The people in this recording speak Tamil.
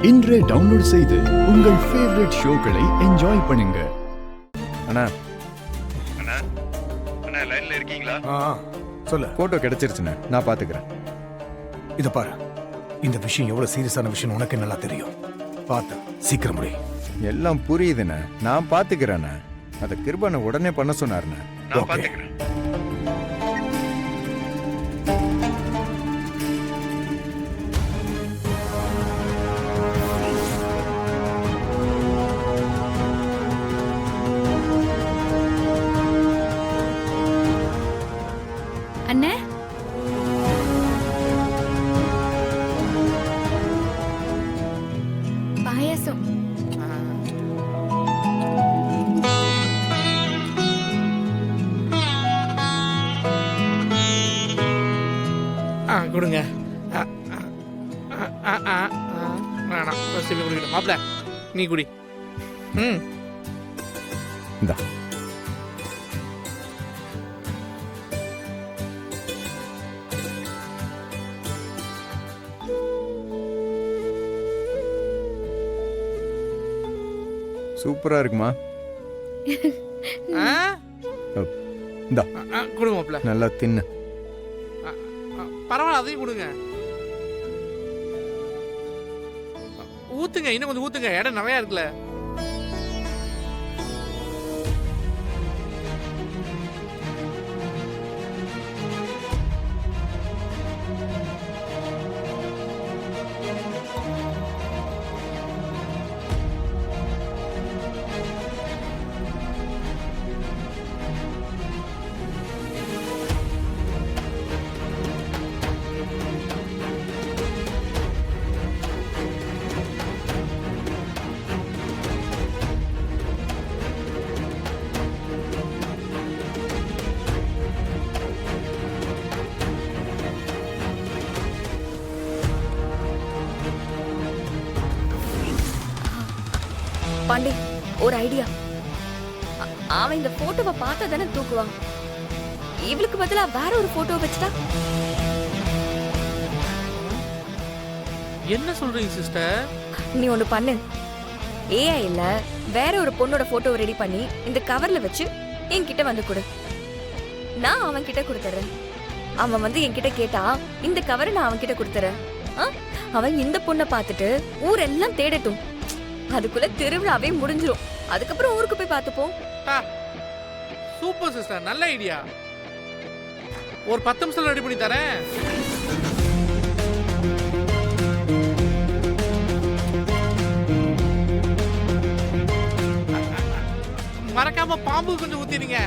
இன்றே டவுன்லோட் செய்து உங்கள் ஃபேவரட் ஷோக்களை என்ஜாய் பண்ணுங்க. அண்ணா அண்ணா அண்ணா லைன்ல இருக்கீங்களா? சொல்லு. போட்டோ கிடைச்சிருச்சுண்ணே, நான் பாத்துக்கிறேன். இத பாரு, இந்த விஷயம் எவ்வளவு சீரியஸான விஷயம் உனக்கு நல்லா தெரியும். பார்த்து சீக்கிரம் முடி. எல்லாம் புரியுதுண்ணே, நான் பாத்துக்கிறேண்ணே. அதை கிருபனை உடனே பண்ண சொன்னாருண்ணே. நான் பாத்துக்கிறேன். அண்ணே, பாயாசம். கொடுங்க. வேணாம், சில்லு குடிக்கணும். மாப்பிள்ள நீ குடி. இந்தா. சூப்பரா இருக்குமா? இந்தா கொடுங்க மாப்பிள்ள. நல்லா தின்னு. பரவாயில்ல, அதையும் கொடுங்க. ஊத்துங்க, இன்னும் கொஞ்சம் ஊத்துங்க, இடம் நிறைய இருக்குல்ல. பாண்டி, ஒரு ஐடியா. அவன் இந்த போட்டோவை பார்த்தா தானே தூக்குவான். இவளுக்கு பதிலா வேற ஒரு போட்டோ வச்சுட்டா? என்ன சொல்றீங்க சிஸ்டர்? நீ ஒண்ணு பண்ணு. ஏஐல வேற ஒரு பொண்ணோட போட்டோ ரெடி பண்ணி இந்த கவர்ல வச்சு என்கிட்ட வந்து கொடு. நான் அவன் கிட்ட கொடுத்துறேன். அவன் வந்து என்கிட்ட கேட்டா இந்த கவரை நான் அவன் கிட்ட கொடுத்துறேன். அவன் இந்த பொண்ணை பார்த்துட்டு ஊரெல்லாம் தேடட்டும். அதுக்குள்ள திருவிழாவே முடிஞ்சிரும். அதுக்கப்புறம் ஊருக்கு போய் பார்த்துப்போம். சூப்பர் சிஸ்டர், நல்ல ஐடியா. ஒரு 10 நிமிஷம் ரெடி பண்ணி தரேன். மறக்காம பாம்பு கொஞ்சம் ஊத்திடுங்க.